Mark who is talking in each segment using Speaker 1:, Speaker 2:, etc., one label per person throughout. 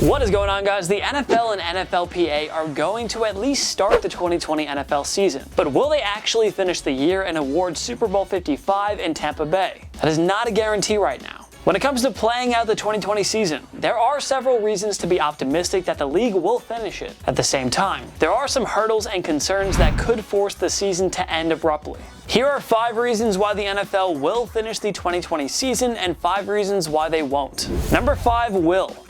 Speaker 1: What is going on, guys? The NFL and NFLPA are going to at least start the 2020 NFL season, but will they actually finish the year and award Super Bowl 55 in Tampa Bay? That is not a guarantee right now. When it comes to playing out the 2020 season, there are several reasons to be optimistic that the league will finish it. At the same time, there are some hurdles and concerns that could force the season to end abruptly. Here are 5 reasons why the NFL will finish the 2020 season and 5 reasons why they won't. Number 5,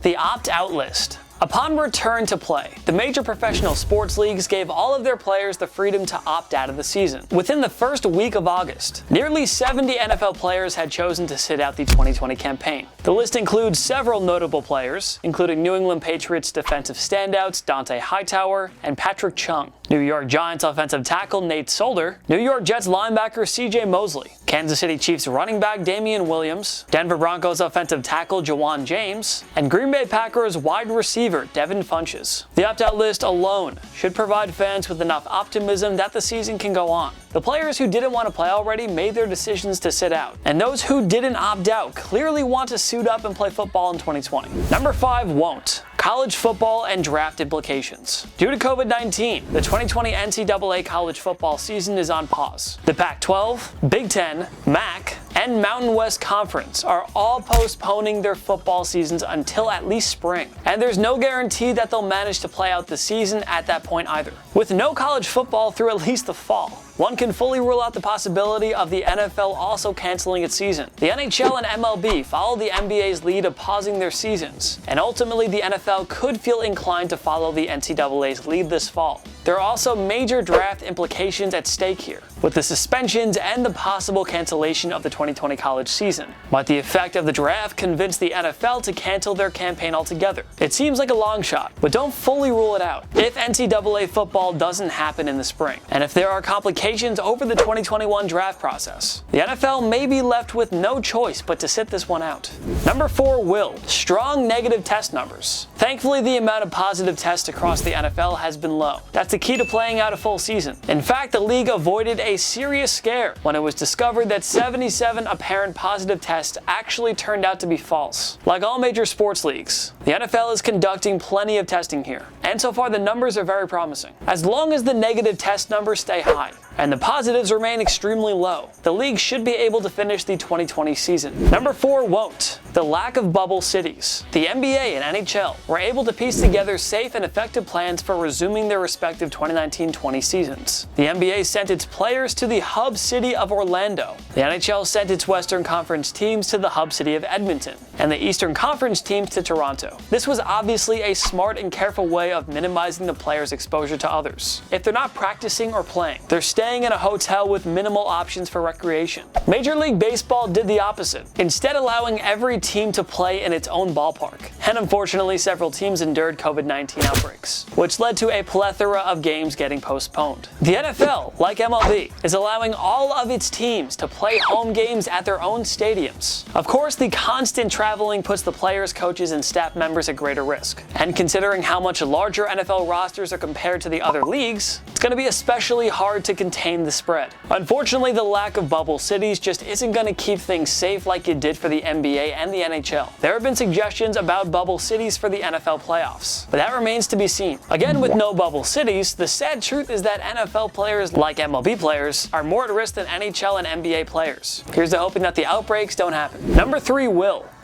Speaker 1: the opt-out list. Upon return to play, the major professional sports leagues gave all of their players the freedom to opt out of the season. Within the first week of August, nearly 70 NFL players had chosen to sit out the 2020 campaign. The list includes several notable players, including New England Patriots defensive standouts Dont'a Hightower and Patrick Chung, New York Giants offensive tackle Nate Solder, New York Jets linebacker CJ Mosley, Kansas City Chiefs running back Damian Williams, Denver Broncos offensive tackle Jawan James, and Green Bay Packers wide receiver Devin Funchess. The opt-out list alone should provide fans with enough optimism that the season can go on. The players who didn't want to play already made their decisions to sit out, and those who didn't opt out clearly want to suit up and play football in 2020. Number 5, won't. College football and draft implications. Due to COVID-19, the 2020 NCAA college football season is on pause. The Pac-12, Big Ten, MAC, and Mountain West Conference are all postponing their football seasons until at least spring, and there's no guarantee that they'll manage to play out the season at that point either. With no college football through at least the fall, one can fully rule out the possibility of the NFL also canceling its season. The NHL and MLB follow the NBA's lead of pausing their seasons, and ultimately the NFL could feel inclined to follow the NCAA's lead this fall. There are also major draft implications at stake here, with the suspensions and the possible cancellation of the 2020 college season. Might the effect of the draft convince the NFL to cancel their campaign altogether? It seems like a long shot, but don't fully rule it out. If NCAA football doesn't happen in the spring, and if there are complications over the 2021 draft process, the NFL may be left with no choice but to sit this one out. Number 4, strong negative test numbers. Thankfully, the amount of positive tests across the NFL has been low. That's the key to playing out a full season. In fact, the league avoided a serious scare when it was discovered that 77 apparent positive tests actually turned out to be false. Like all major sports leagues, the NFL is conducting plenty of testing here, and so far the numbers are very promising. As long as the negative test numbers stay high and the positives remain extremely low, the league should be able to finish the 2020 season. Number 4, won't. The lack of bubble cities. The NBA and NHL were able to piece together safe and effective plans for resuming their respective 2019-20 seasons. The NBA sent its players to the hub city of Orlando. The NHL sent its Western Conference teams to the hub city of Edmonton, and the Eastern Conference teams to Toronto. This was obviously a smart and careful way of minimizing the players' exposure to others. If they're not practicing or playing, they're staying in a hotel with minimal options for recreation. Major League Baseball did the opposite, instead allowing every team to play in its own ballpark. And unfortunately, several teams endured COVID-19 outbreaks, which led to a plethora of games getting postponed. The NFL, like MLB, is allowing all of its teams to play home games at their own stadiums. Of course, the constant traveling puts the players, coaches, and staff members at greater risk. And considering how much larger NFL rosters are compared to the other leagues, it's going to be especially hard to contain the spread. Unfortunately, the lack of bubble cities just isn't going to keep things safe like it did for the NBA and the NHL. There have been suggestions about bubble cities for the NFL playoffs, but that remains to be seen. Again, with no bubble cities, the sad truth is that NFL players, like MLB players, are more at risk than NHL and NBA players. Here's to hoping that the outbreaks don't happen. Number 3,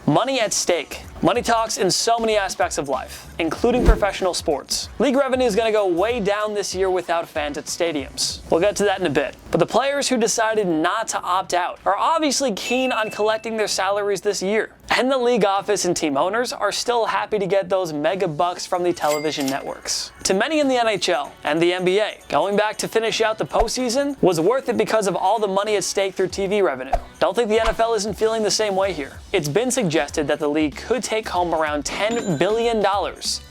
Speaker 1: money at stake. Money talks in so many aspects of life, including professional sports. League revenue is going to go way down this year without fans at stadiums. We'll get to that in a bit. But the players who decided not to opt out are obviously keen on collecting their salaries this year. And the league office and team owners are still happy to get those mega bucks from the television networks. To many in the NHL and the NBA, going back to finish out the postseason was worth it because of all the money at stake through TV revenue. Don't think the NFL isn't feeling the same way here. It's been suggested that the league could take home around $10 billion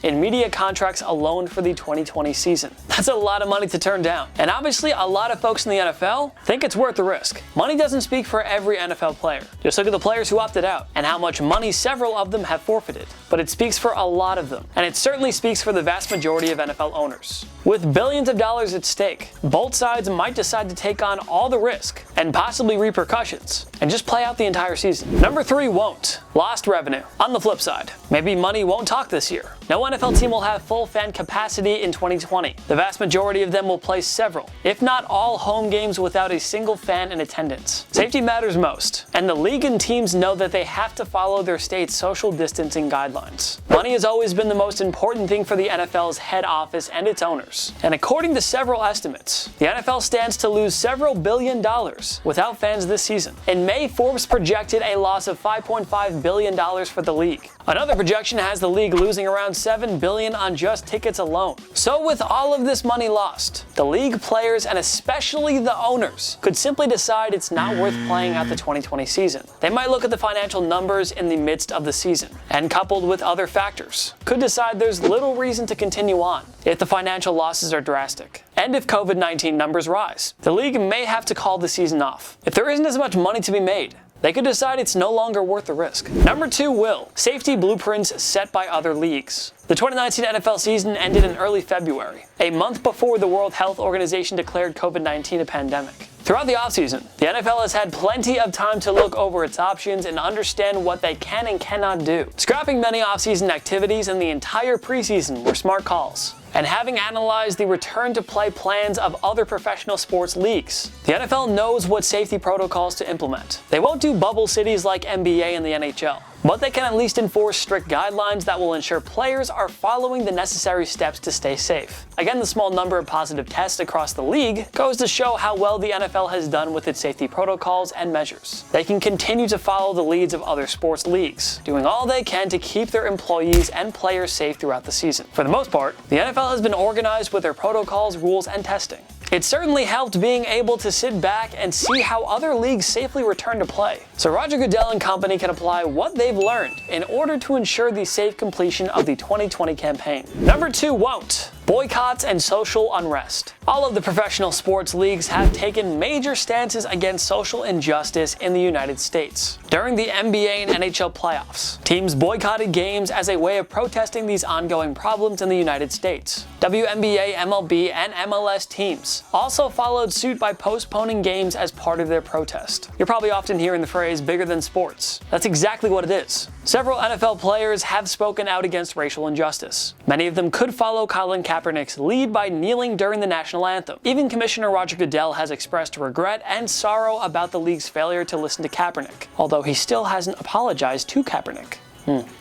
Speaker 1: in media contracts alone for the 2020 season. That's a lot of money to turn down. And obviously, a lot of folks in the NFL think it's worth the risk. Money doesn't speak for every NFL player. Just look at the players who opted out and how much money several of them have forfeited. But it speaks for a lot of them. And it certainly speaks for the vast majority of NFL owners. With billions of dollars at stake, both sides might decide to take on all the risk and possibly repercussions and just play out the entire season. Number 3, won't. Lost revenue. On the flip side, maybe money won't talk this year. No NFL team will have full fan capacity in 2020. The vast majority of them will play several, if not all, home games without a single fan in attendance. Safety matters most, and the league and teams know that they have to follow their state's social distancing guidelines. Money has always been the most important thing for the NFL's head office and its owners. And according to several estimates, the NFL stands to lose several $billions without fans this season. In May, Forbes projected a loss of $5.5 billion for the league. Another projection has the league losing around $7 billion on just tickets alone. So with all of this money lost, the league players and especially the owners could simply decide it's not worth playing out the 2020 season. They might look at the financial numbers in the midst of the season, and coupled with other factors, could decide there's little reason to continue on if the financial losses are drastic. And if COVID-19 numbers rise, the league may have to call the season off. If there isn't as much money to be made, they could decide it's no longer worth the risk. Number 2 will. Safety blueprints set by other leagues. The 2019 NFL season ended in early February, a month before the World Health Organization declared COVID-19 a pandemic. Throughout the offseason, the NFL has had plenty of time to look over its options and understand what they can and cannot do. Scrapping many offseason activities and the entire preseason were smart calls. And having analyzed the return-to-play plans of other professional sports leagues, the NFL knows what safety protocols to implement. They won't do bubble cities like NBA and the NHL, but they can at least enforce strict guidelines that will ensure players are following the necessary steps to stay safe. Again, the small number of positive tests across the league goes to show how well the NFL has done with its safety protocols and measures. They can continue to follow the leads of other sports leagues, doing all they can to keep their employees and players safe throughout the season. For the most part, the NFL has been organized with their protocols, rules, and testing. It certainly helped being able to sit back and see how other leagues safely return to play, so Roger Goodell and company can apply what they've learned in order to ensure the safe completion of the 2020 campaign. Number 2 won't. Boycotts and social unrest. All of the professional sports leagues have taken major stances against social injustice in the United States. During the NBA and NHL playoffs, teams boycotted games as a way of protesting these ongoing problems in the United States. WNBA, MLB, and MLS teams also followed suit by postponing games as part of their protest. You're probably often hearing the phrase bigger than sports. That's exactly what it is. Several NFL players have spoken out against racial injustice. Many of them could follow Colin Kaepernick's lead by kneeling during the national anthem. Even Commissioner Roger Goodell has expressed regret and sorrow about the league's failure to listen to Kaepernick, although he still hasn't apologized to Kaepernick.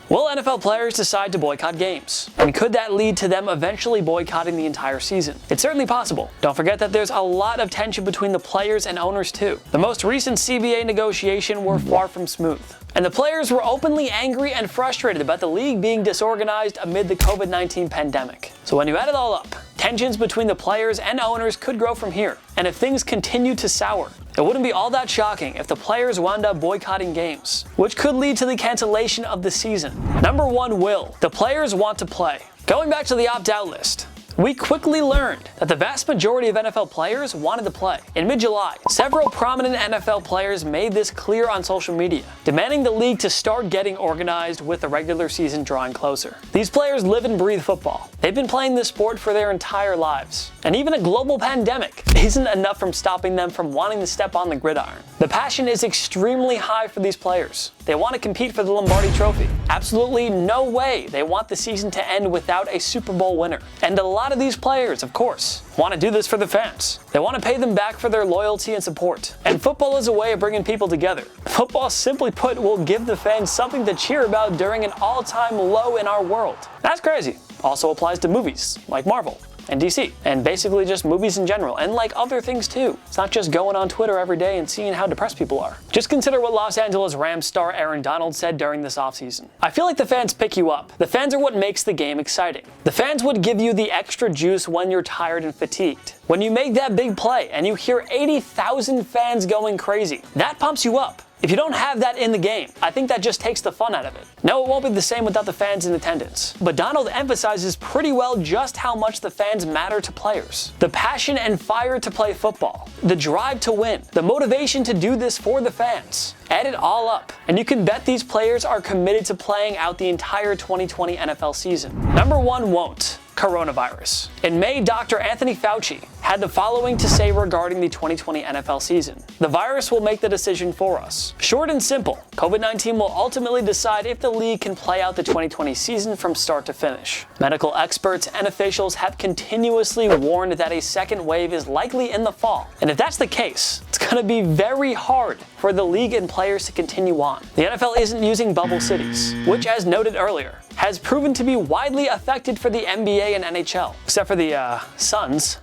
Speaker 1: Will NFL players decide to boycott games? And could that lead to them eventually boycotting the entire season? It's certainly possible. Don't forget that there's a lot of tension between the players and owners too. The most recent CBA negotiation were far from smooth, and the players were openly angry and frustrated about the league being disorganized amid the COVID-19 pandemic. So when you add it all up, tensions between the players and owners could grow from here. And if things continue to sour, it wouldn't be all that shocking if the players wound up boycotting games, which could lead to the cancellation of the season. Number 1 will. The players want to play. Going back to the opt-out list, we quickly learned that the vast majority of NFL players wanted to play. In mid-July, several prominent NFL players made this clear on social media, demanding the league to start getting organized with the regular season drawing closer. These players live and breathe football. They've been playing this sport for their entire lives, and even a global pandemic isn't enough from stopping them from wanting to step on the gridiron. The passion is extremely high for these players. They want to compete for the Lombardi Trophy. Absolutely no way they want the season to end without a Super Bowl winner. And a lot of these players, of course, want to do this for the fans. They want to pay them back for their loyalty and support. And football is a way of bringing people together. Football, simply put, will give the fans something to cheer about during an all-time low in our world. That's crazy. Also applies to movies, like Marvel and DC, and basically just movies in general, and like other things too. It's not just going on Twitter every day and seeing how depressed people are. Just consider what Los Angeles Rams star Aaron Donald said during this offseason. I feel like the fans pick you up. The fans are what makes the game exciting. The fans would give you the extra juice when you're tired and fatigued. When you make that big play and you hear 80,000 fans going crazy, that pumps you up. If you don't have that in the game, I think that just takes the fun out of it. No, it won't be the same without the fans in attendance. But Donald emphasizes pretty well just how much the fans matter to players. The passion and fire to play football, the drive to win, the motivation to do this for the fans. Add it all up, and you can bet these players are committed to playing out the entire 2020 NFL season. Number 1 won't. Coronavirus. In May, Dr. Anthony Fauci had the following to say regarding the 2020 NFL season. The virus will make the decision for us. Short and simple, COVID-19 will ultimately decide if the league can play out the 2020 season from start to finish. Medical experts and officials have continuously warned that a second wave is likely in the fall. And if that's the case, it's going to be very hard for the league and players to continue on. The NFL isn't using bubble cities, which, as noted earlier, has proven to be widely effective for the NBA and NHL, except for the Suns.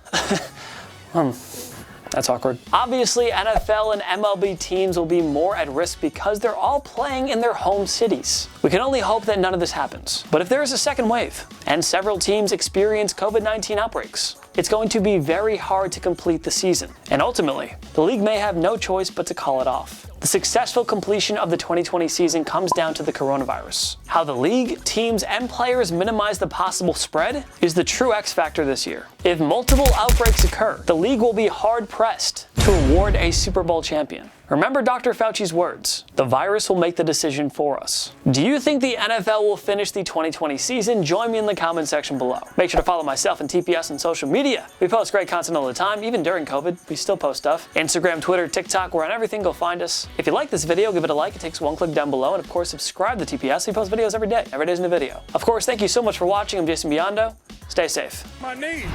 Speaker 1: That's awkward. Obviously, NFL and MLB teams will be more at risk because they're all playing in their home cities. We can only hope that none of this happens. But if there is a second wave, and several teams experience COVID-19 outbreaks, it's going to be very hard to complete the season. And ultimately, the league may have no choice but to call it off. The successful completion of the 2020 season comes down to the coronavirus. How the league, teams, and players minimize the possible spread is the true X factor this year. If multiple outbreaks occur, the league will be hard-pressed to award a Super Bowl champion. Remember Dr. Fauci's words, the virus will make the decision for us. Do you think the NFL will finish the 2020 season? Join me in the comment section below. Make sure to follow myself and TPS on social media. We post great content all the time, even during COVID. We still post stuff. Instagram, Twitter, TikTok, we're on everything, go find us. If you like this video, give it a like. It takes one click down below. And of course, subscribe to TPS. We post videos every day. Every day's a new video. Of course, thank you so much for watching. I'm Jason Biondo. Stay safe.
Speaker 2: My knee.